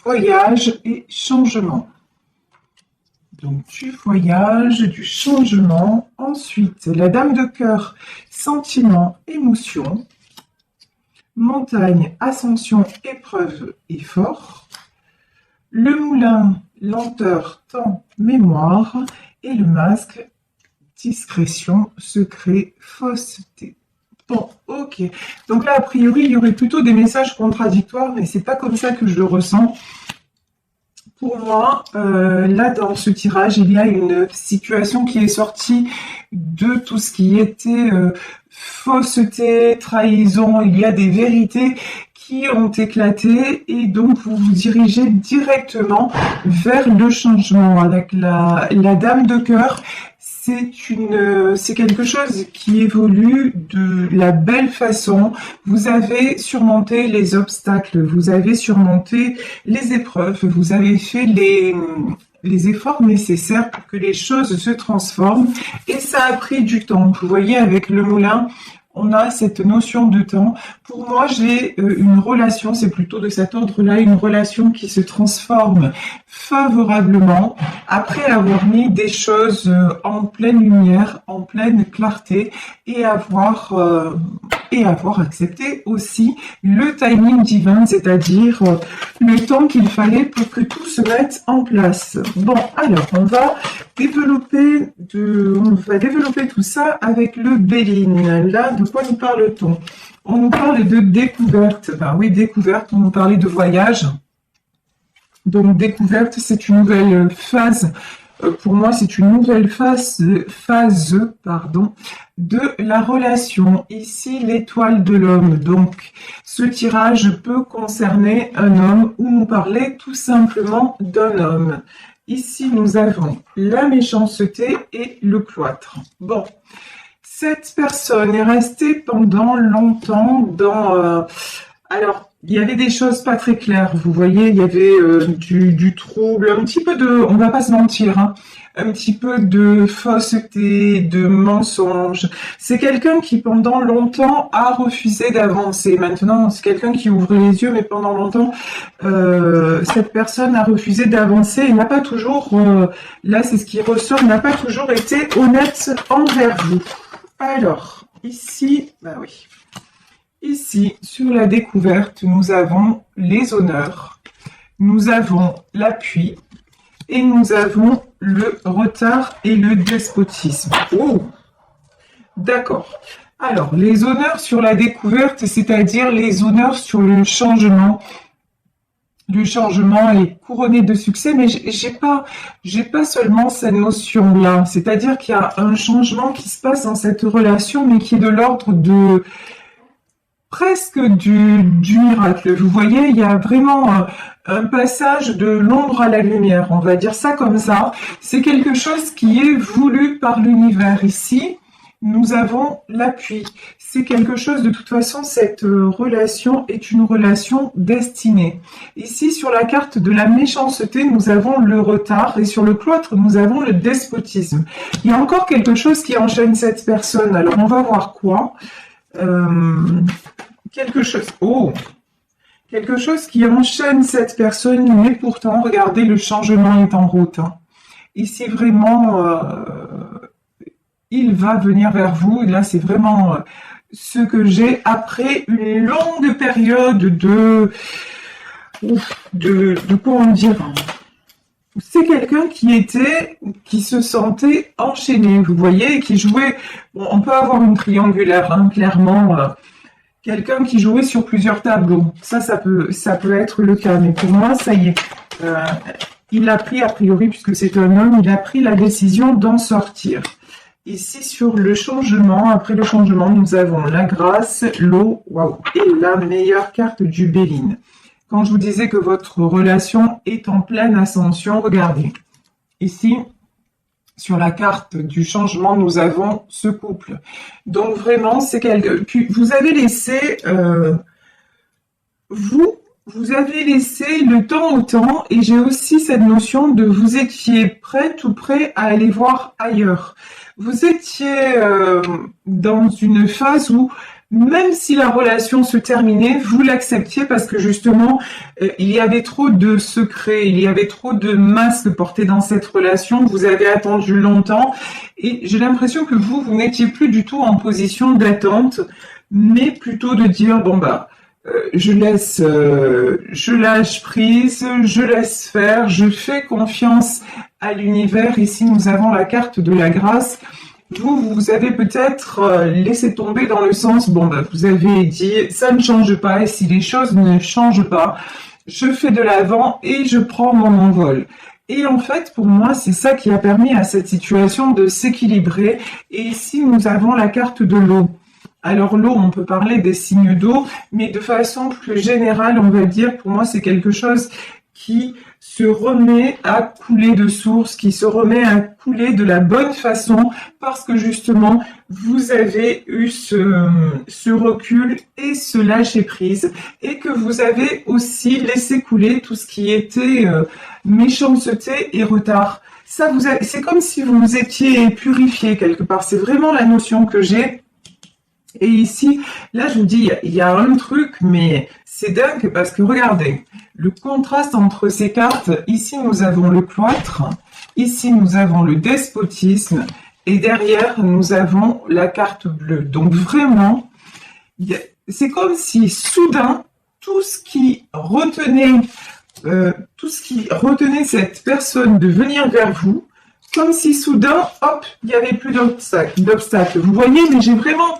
voyage et changement. Donc, du voyage, du changement. Ensuite, la dame de cœur, sentiment, émotion. Montagne, ascension, épreuve, effort. Le moulin, lenteur, temps, mémoire. Et le masque, discrétion, secret, fausseté. Bon, ok. Donc là, a priori, il y aurait plutôt des messages contradictoires, mais c'est pas comme ça que je le ressens. Pour moi, là, dans ce tirage, il y a une situation qui est sortie de tout ce qui était fausseté, trahison. Il y a des vérités qui ont éclaté et donc vous vous dirigez directement vers le changement. Avec la dame de cœur, c'est quelque chose qui évolue de la belle façon. Vous avez surmonté les obstacles, vous avez surmonté les épreuves, vous avez fait les efforts nécessaires pour que les choses se transforment et ça a pris du temps. Vous voyez, avec le moulin, on a cette notion de temps. Pour moi, j'ai une relation, c'est plutôt de cet ordre-là, une relation qui se transforme favorablement après avoir mis des choses en pleine lumière, en pleine clarté et avoir accepté aussi le timing divin, c'est-à-dire le temps qu'il fallait pour que tout se mette en place. Bon, alors, on va développer tout ça avec le Béline. Là, de quoi nous parle-t-on? On nous parle de découverte. Ben oui, découverte, on nous parlait de voyage. Donc, découverte, c'est une nouvelle phase. Pour moi, c'est une nouvelle phase, de la relation. Ici, l'étoile de l'homme. Donc, ce tirage peut concerner un homme ou nous parler tout simplement d'un homme. Ici, nous avons la méchanceté et le cloître. Bon, cette personne est restée pendant longtemps dans... alors, il y avait des choses pas très claires, vous voyez, il y avait du trouble, un petit peu de... On va pas se mentir, hein, un petit peu de fausseté, de mensonge. C'est quelqu'un qui, pendant longtemps, a refusé d'avancer. Maintenant, c'est quelqu'un qui ouvre les yeux, mais pendant longtemps, cette personne a refusé d'avancer et n'a pas toujours, là c'est ce qui ressort, n'a pas toujours été honnête envers vous. Alors, ici, bah oui. Ici, sur la découverte, nous avons les honneurs, nous avons l'appui et nous avons le retard et le despotisme. Oh, d'accord. Alors, les honneurs sur la découverte, c'est-à-dire les honneurs sur le changement. Le changement est couronné de succès, mais j'ai pas seulement cette notion-là. C'est-à-dire qu'il y a un changement qui se passe dans cette relation, mais qui est de l'ordre de... presque du miracle. Vous voyez, il y a vraiment un passage de l'ombre à la lumière, on va dire ça comme ça. C'est quelque chose qui est voulu par l'univers. Ici, nous avons l'appui. C'est quelque chose, de toute façon, cette relation est une relation destinée. Ici, sur la carte de la méchanceté, nous avons le retard et sur le cloître, nous avons le despotisme. Il y a encore quelque chose qui enchaîne cette personne. Alors, on va voir quoi. Quelque chose qui enchaîne cette personne, mais pourtant, regardez, le changement est en route. Hein. Ici, vraiment, il va venir vers vous. Et là, c'est vraiment ce que j'ai après une longue période de comment dire. C'est quelqu'un qui se sentait enchaîné, vous voyez, qui jouait. Bon, on peut avoir une triangulaire, hein, clairement. Quelqu'un qui jouait sur plusieurs tableaux. Ça peut être le cas. Mais pour moi, ça y est. Il a pris, a priori, puisque c'est un homme, il a pris la décision d'en sortir. Ici, sur le changement, après le changement, nous avons la grâce, l'eau, waouh, et la meilleure carte du Béline. Quand je vous disais que votre relation est en pleine ascension, regardez. Ici, sur la carte du changement, nous avons ce couple. Donc vraiment, c'est quelque... Puis vous avez laissé... Vous avez laissé le temps au temps, et j'ai aussi cette notion de vous étiez prêt, tout prêt à aller voir ailleurs. Vous étiez dans une phase où même si la relation se terminait, vous l'acceptiez parce que justement, il y avait trop de secrets, il y avait trop de masques portés dans cette relation, vous avez attendu longtemps, et j'ai l'impression que vous n'étiez plus du tout en position d'attente, mais plutôt de dire, bon bah, je lâche prise, je laisse faire, je fais confiance à l'univers. Ici, nous avons la carte de la grâce. Vous avez peut-être laissé tomber dans le sens, bon, bah, vous avez dit, ça ne change pas, et si les choses ne changent pas, je fais de l'avant et je prends mon envol. Et en fait, pour moi, c'est ça qui a permis à cette situation de s'équilibrer. Et ici, nous avons la carte de l'eau. Alors l'eau, on peut parler des signes d'eau, mais de façon plus générale, on va dire, pour moi, c'est quelque chose qui se remet à couler de source, qui se remet à couler de la bonne façon, parce que justement, vous avez eu ce recul et ce lâcher prise, et que vous avez aussi laissé couler tout ce qui était méchanceté et retard. Ça, c'est comme si vous vous étiez purifié quelque part. C'est vraiment la notion que j'ai. Et ici, là, je vous dis, il y a un truc, mais c'est dingue parce que regardez, le contraste entre ces cartes, ici, nous avons le cloître, ici, nous avons le despotisme, et derrière, nous avons la carte bleue. Donc vraiment, c'est comme si soudain, tout ce qui retenait cette personne de venir vers vous, comme si soudain, hop, il n'y avait plus d'obstacles. Vous voyez, mais j'ai vraiment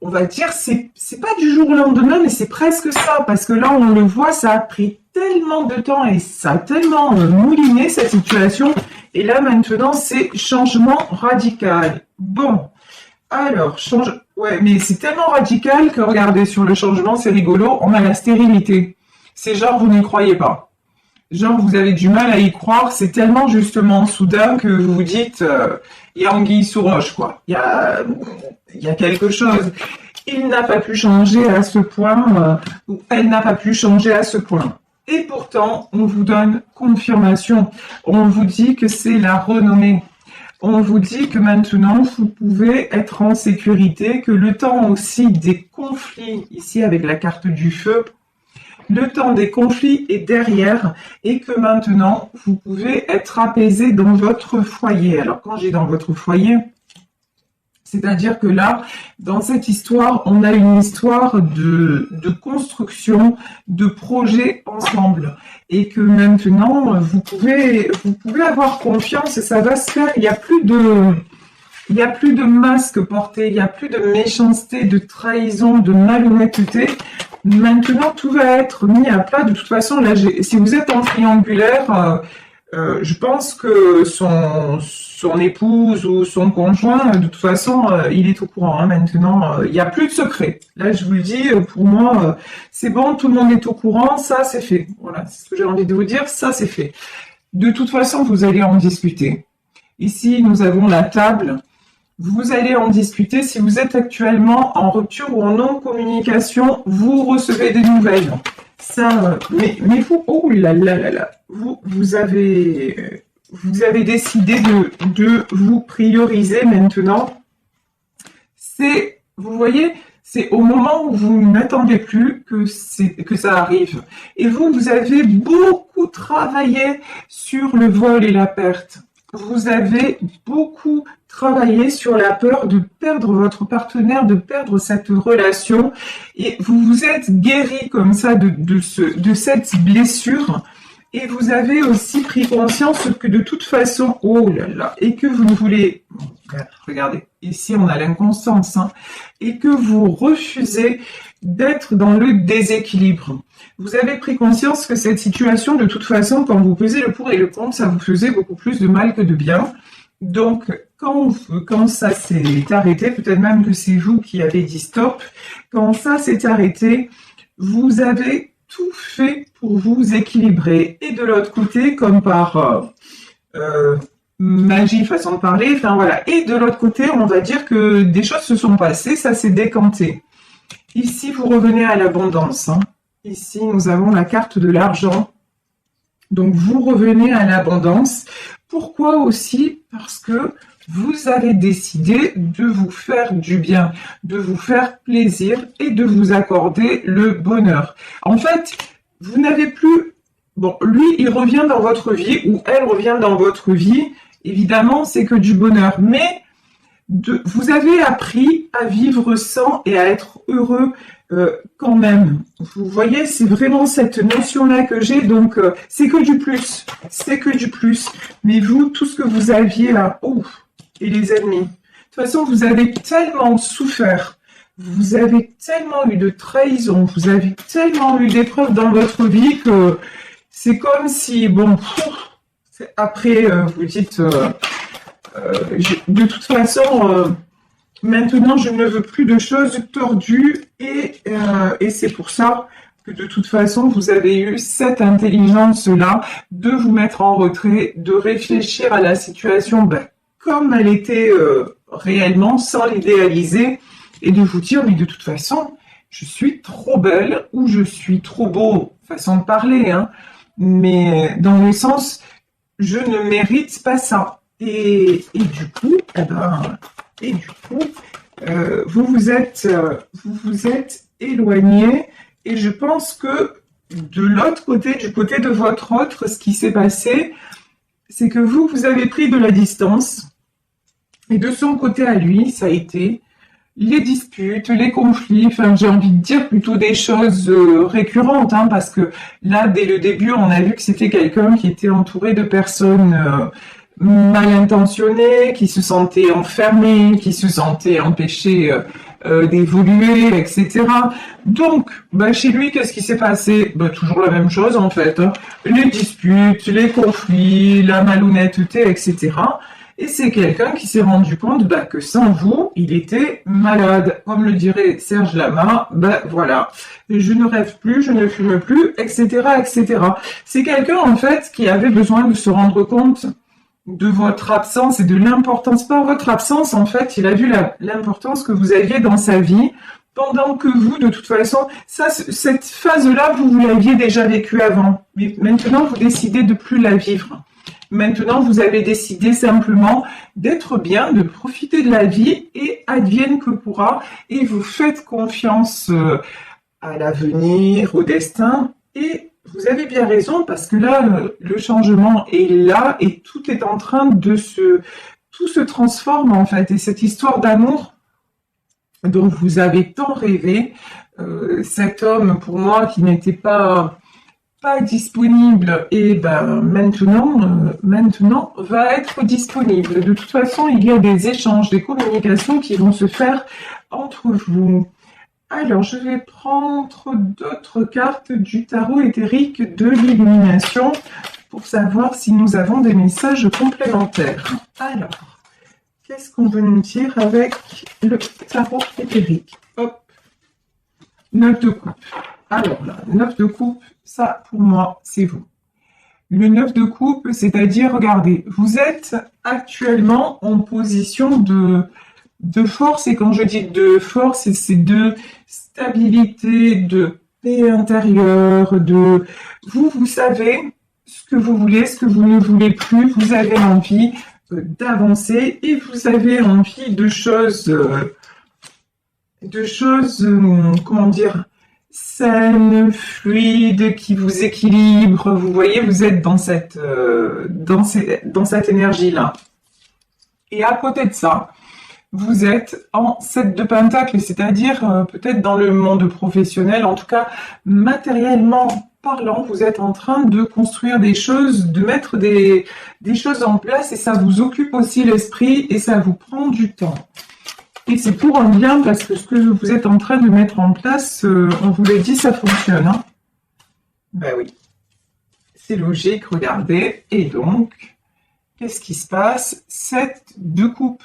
on va dire, c'est pas du jour au lendemain, mais c'est presque ça, parce que là, on le voit, ça a pris tellement de temps et ça a tellement mouliné cette situation. Et là, maintenant, c'est changement radical. Bon, alors, ouais, mais c'est tellement radical que regardez, sur le changement, c'est rigolo, on a la stérilité. C'est genre, vous n'y croyez pas. Genre, vous avez du mal à y croire, c'est tellement justement soudain que vous vous dites, il y a anguille sous roche, quoi. Il y a quelque chose. Il n'a pas pu changer à ce point, ou elle n'a pas pu changer à ce point. Et pourtant, on vous donne confirmation. On vous dit que c'est la renommée. On vous dit que maintenant, vous pouvez être en sécurité, que le temps aussi des conflits, ici avec la carte du feu, le temps des conflits est derrière et que maintenant, vous pouvez être apaisé dans votre foyer. Alors, quand j'ai dans votre foyer, c'est-à-dire que là, dans cette histoire, on a une histoire de construction, de projet ensemble. Et que maintenant, vous pouvez avoir confiance et ça va se faire. Il n'y a plus de masque porté, il n'y a plus de méchanceté, de trahison, de malhonnêteté. Maintenant, tout va être mis à plat. De toute façon, là, si vous êtes en triangulaire, je pense que son épouse ou son conjoint, de toute façon, il est au courant. Hein, maintenant, il n'y a plus de secret. Là, je vous le dis, pour moi, c'est bon, tout le monde est au courant, ça, c'est fait. Voilà, c'est ce que j'ai envie de vous dire, ça, c'est fait. De toute façon, vous allez en discuter. Ici, nous avons la table. Vous allez en discuter. Si vous êtes actuellement en rupture ou en non-communication, vous recevez des nouvelles. Ça, mais vous, oh là là là là, vous avez décidé de vous prioriser maintenant. Vous voyez, c'est au moment où vous n'attendez plus que ça arrive. Et vous avez beaucoup travaillé sur le vol et la perte. Vous avez beaucoup travaillé sur la peur de perdre votre partenaire, de perdre cette relation, et vous vous êtes guéri comme ça de cette blessure, et vous avez aussi pris conscience que de toute façon, oh là là, et que vous ne voulez, regardez, ici on a l'inconstance, hein, et que vous refusez d'être dans le déséquilibre. Vous avez pris conscience que cette situation, de toute façon, quand vous pesez le pour et le contre, ça vous faisait beaucoup plus de mal que de bien. Donc, quand ça s'est arrêté, peut-être même que c'est vous qui avez dit stop, quand ça s'est arrêté, vous avez tout fait pour vous équilibrer. Et de l'autre côté, comme par magie, façon de parler, enfin voilà. Et de l'autre côté, on va dire que des choses se sont passées, ça s'est décanté. Ici, vous revenez à l'abondance. Hein. Ici, nous avons la carte de l'argent. Donc, vous revenez à l'abondance. Pourquoi aussi? Parce que vous avez décidé de vous faire du bien, de vous faire plaisir et de vous accorder le bonheur. En fait, vous n'avez plus... Bon, lui, il revient dans votre vie ou elle revient dans votre vie. Évidemment, c'est que du bonheur. Mais vous avez appris à vivre sans et à être heureux quand même. Vous voyez, c'est vraiment cette notion-là que j'ai. Donc, c'est que du plus. C'est que du plus. Mais vous, tout ce que vous aviez là, ouf, et les ennemis. De toute façon, vous avez tellement souffert. Vous avez tellement eu de trahison. Vous avez tellement eu d'épreuves dans votre vie que c'est comme si, bon, après, vous dites... de toute façon, maintenant, je ne veux plus de choses tordues et c'est pour ça que de toute façon, vous avez eu cette intelligence-là de vous mettre en retrait, de réfléchir à la situation comme elle était réellement, sans l'idéaliser, et de vous dire, mais de toute façon, je suis trop belle ou je suis trop beau, façon de parler, hein, mais dans le sens, je ne mérite pas ça. Et du coup, vous vous êtes éloigné, et je pense que de l'autre côté, du côté de votre autre, ce qui s'est passé, c'est que vous avez pris de la distance, et de son côté à lui, ça a été les disputes, les conflits, enfin j'ai envie de dire plutôt des choses récurrentes, hein, parce que là, dès le début, on a vu que c'était quelqu'un qui était entouré de personnes mal intentionnées, qui se sentaient enfermées, qui se sentaient empêchées d'évoluer, etc. Donc, chez lui, qu'est-ce qui s'est passé? Toujours la même chose en fait, hein. Les disputes, les conflits, la malhonnêteté, etc. Et c'est quelqu'un qui s'est rendu compte que sans vous, il était malade. Comme le dirait Serge Lama, voilà, je ne rêve plus, je ne fume plus, etc., etc. C'est quelqu'un en fait qui avait besoin de se rendre compte de votre absence et de l'importance, pas votre absence, en fait, il a vu l'importance que vous aviez dans sa vie, pendant que vous, de toute façon, cette phase-là, vous l'aviez déjà vécue avant. Mais maintenant, vous décidez de plus la vivre. Maintenant, vous avez décidé simplement d'être bien, de profiter de la vie, et advienne que pourra, et vous faites confiance à l'avenir, au destin, et vous avez bien raison, parce que là, le changement est là, et tout est en train tout se transforme en fait, et cette histoire d'amour dont vous avez tant rêvé, cet homme pour moi qui n'était pas disponible, et maintenant va être disponible. De toute façon, il y a des échanges, des communications qui vont se faire entre vous. Alors, je vais prendre d'autres cartes du tarot éthérique de l'illumination pour savoir si nous avons des messages complémentaires. Alors, qu'est-ce qu'on veut nous dire avec le tarot éthérique? Hop, 9 de coupe. Alors là, 9 de coupe, ça pour moi, c'est vous. Le 9 de coupe, c'est-à-dire, regardez, vous êtes actuellement en position de force, et quand je dis de force, c'est de stabilité, de paix intérieure, vous savez ce que vous voulez, ce que vous ne voulez plus, vous avez envie d'avancer, et vous avez envie de choses, comment dire, saines, fluides, qui vous équilibrent. Vous voyez, vous êtes dans cette énergie-là. Et à côté de ça, vous êtes en 7 de Pentacle, c'est-à-dire peut-être dans le monde professionnel, en tout cas matériellement parlant, vous êtes en train de construire des choses, de mettre des choses en place, et ça vous occupe aussi l'esprit et ça vous prend du temps. Et c'est pour un bien, parce que ce que vous êtes en train de mettre en place, on vous l'a dit, ça fonctionne, hein. Oui, c'est logique, regardez. Et donc, qu'est-ce qui se passe? 7 de coupe.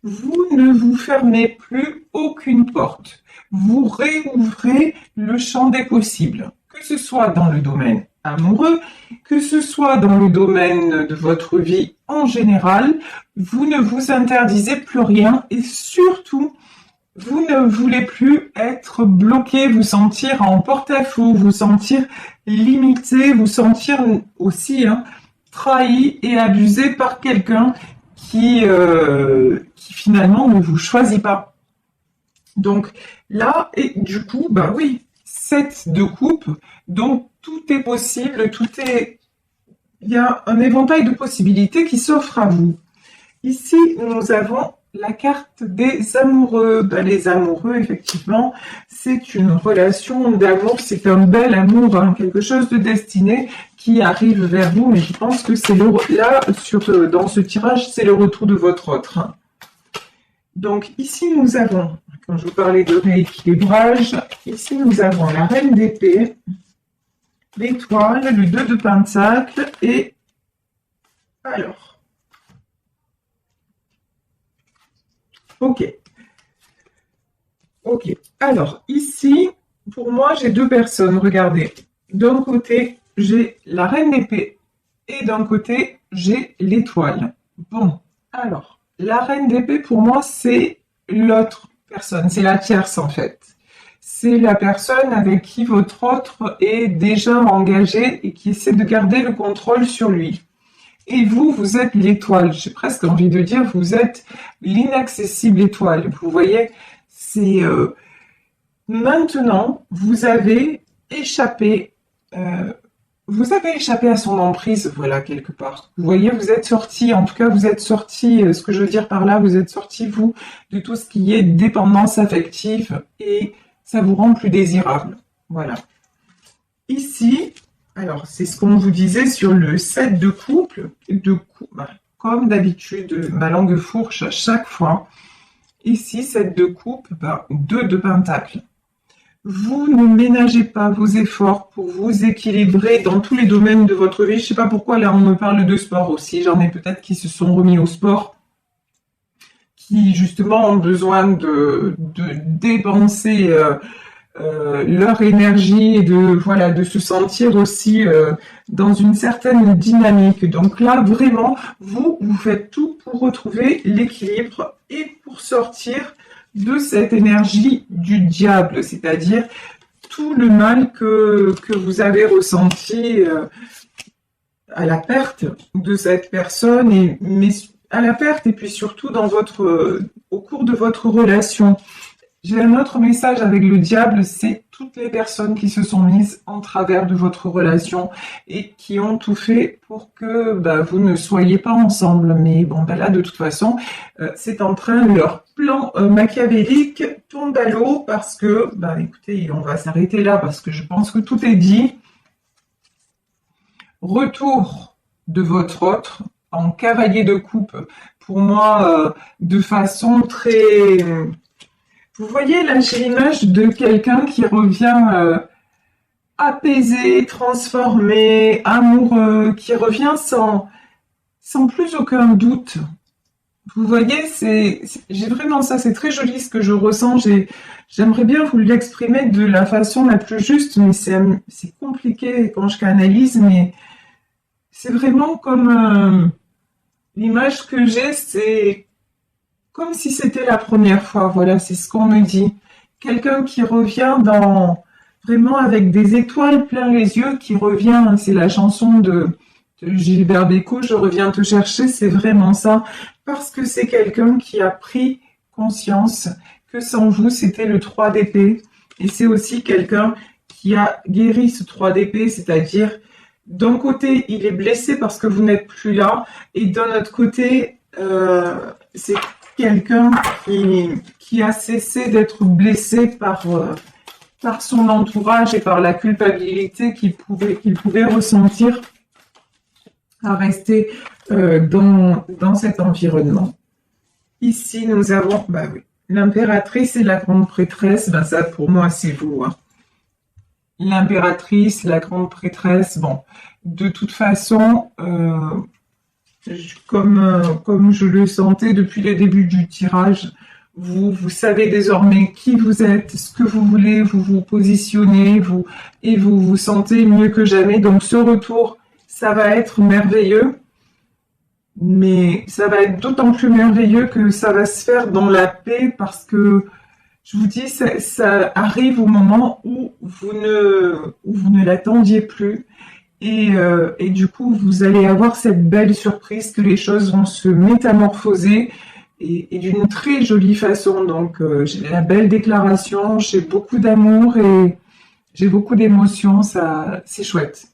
Vous ne vous fermez plus aucune porte. Vous réouvrez le champ des possibles, que ce soit dans le domaine amoureux, que ce soit dans le domaine de votre vie en général. Vous ne vous interdisez plus rien, et surtout, vous ne voulez plus être bloqué, vous sentir en porte-à-faux, vous sentir limité, vous sentir aussi trahi et abusé par quelqu'un qui finalement ne vous choisit pas. Donc là, et du coup, bah oui, 7 de coupe, donc tout est possible, il y a un éventail de possibilités qui s'offre à vous. Ici, nous avons la carte des amoureux. Ben, les amoureux, effectivement, c'est une relation d'amour, c'est un bel amour, hein, quelque chose de destiné qui arrive vers vous, mais je pense que c'est là, dans ce tirage, c'est le retour de votre autre. Hein. Donc ici, nous avons, quand je vous parlais de rééquilibrage, ici, nous avons la reine d'épée, l'étoile, le 2 de pentacle et alors. Ok. Ok. Alors, ici, pour moi, j'ai deux personnes. Regardez. D'un côté, j'ai la reine d'épée et d'un côté, j'ai l'étoile. Bon. Alors, la reine d'épée, pour moi, c'est l'autre personne. C'est la tierce, en fait. C'est la personne avec qui votre autre est déjà engagé et qui essaie de garder le contrôle sur lui. Et vous, vous êtes l'étoile. J'ai presque envie de dire, vous êtes l'inaccessible étoile. Vous voyez, c'est maintenant, vous avez échappé à son emprise, voilà, quelque part. Vous voyez, vous êtes sorti, en tout cas, vous êtes sorti, ce que je veux dire par là, vous êtes sorti, vous, de tout ce qui est dépendance affective et ça vous rend plus désirable. Voilà. Ici, alors, c'est ce qu'on vous disait sur le 7 de couple, comme d'habitude, ma langue fourche à chaque fois. Ici, 7 de couple, 2 de pentacle. Vous ne ménagez pas vos efforts pour vous équilibrer dans tous les domaines de votre vie. Je ne sais pas pourquoi, là, on me parle de sport aussi. J'en ai peut-être qui se sont remis au sport, qui justement ont besoin de dépenser leur énergie et de se sentir aussi dans une certaine dynamique. Donc là, vraiment, vous faites tout pour retrouver l'équilibre et pour sortir de cette énergie du diable, c'est-à-dire tout le mal que vous avez ressenti à la perte de cette personne, mais à la perte et puis surtout au cours de votre relation. J'ai un autre message avec le diable, c'est toutes les personnes qui se sont mises en travers de votre relation et qui ont tout fait pour que vous ne soyez pas ensemble. Mais bon, là, de toute façon, c'est en train, leur plan machiavélique tombe à l'eau parce que, écoutez, on va s'arrêter là parce que je pense que tout est dit. Retour de votre autre en cavalier de coupe, pour moi, de façon très... Vous voyez, là, j'ai l'image de quelqu'un qui revient apaisé, transformé, amoureux, qui revient sans plus aucun doute. Vous voyez, j'ai vraiment ça, c'est très joli ce que je ressens. J'aimerais bien vous l'exprimer de la façon la plus juste, mais c'est compliqué quand je canalise, mais c'est vraiment comme l'image que j'ai, c'est comme si c'était la première fois, voilà, c'est ce qu'on me dit. Quelqu'un qui revient vraiment avec des étoiles plein les yeux, qui revient, c'est la chanson de Gilbert Bécaud, Je reviens te chercher, c'est vraiment ça, parce que c'est quelqu'un qui a pris conscience que sans vous, c'était le 3 d'épée, et c'est aussi quelqu'un qui a guéri ce 3 d'épée, c'est-à-dire, d'un côté, il est blessé parce que vous n'êtes plus là, et d'un autre côté, c'est quelqu'un qui a cessé d'être blessé par son entourage et par la culpabilité qu'il pouvait ressentir à rester dans cet environnement. Ici, nous avons l'impératrice et la grande prêtresse. Ça, pour moi, c'est vous. Hein. L'impératrice, la grande prêtresse, bon, de toute façon... comme je le sentais depuis le début du tirage, vous savez désormais qui vous êtes, ce que vous voulez, vous vous positionnez, vous vous sentez mieux que jamais. Donc ce retour, ça va être merveilleux, mais ça va être d'autant plus merveilleux que ça va se faire dans la paix parce que je vous dis, ça arrive au moment où vous ne l'attendiez plus. Et du coup, vous allez avoir cette belle surprise que les choses vont se métamorphoser et d'une très jolie façon. Donc, j'ai la belle déclaration, j'ai beaucoup d'amour et j'ai beaucoup d'émotions, ça, c'est chouette.